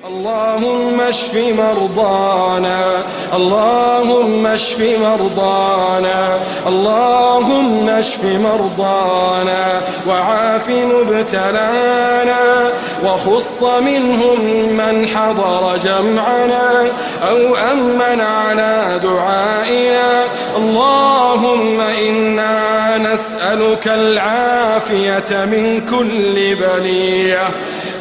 اللهم اشف مرضانا، اللهم اشف مرضانا، اللهم اشف مرضانا وعاف مبتلانا، وخص منهم من حضر جمعنا أو أمن على دعائنا. اللهم إنا نسألك العافية من كل بلية،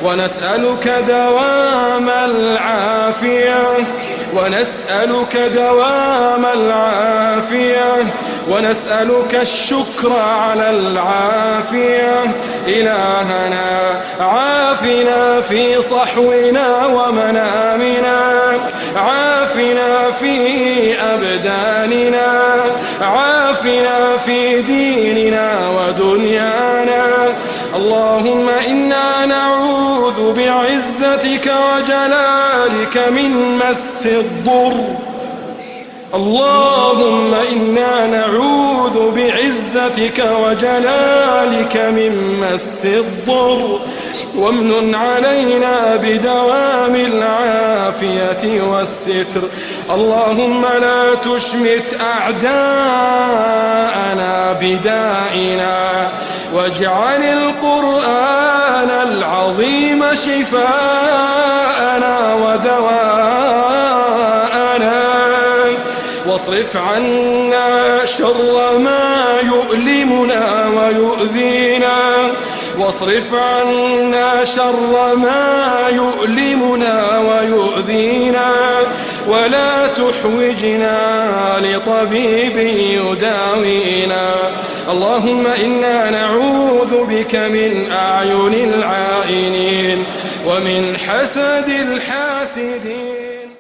ونسألك دوام العافية، ونسألك دوام العافية، ونسألك الشكر على العافية. إلهنا عافنا في صحونا ومنامنا، عافنا في أبداننا، عافنا في ديننا ودنيانا. اللهم إنا نعوذ بعزتك وجلالك من مس الضر، اللهم إنا نعوذ بعزتك وجلالك من مس الضر، وامنن علينا بدوام العافية والستر. اللهم لا تشمت أعداءنا بدائنا، واجعل القرآن العظيم شفاءنا ودواءنا، واصرف عنا شر ما يؤلمنا ويؤذينا، واصرف عنا شر ما يؤلمنا ويؤذينا، ولا تحوجنا لطبيب يداوينا. اللهم إنا نعوذ بك من أعين العائنين ومن حسد الحاسدين.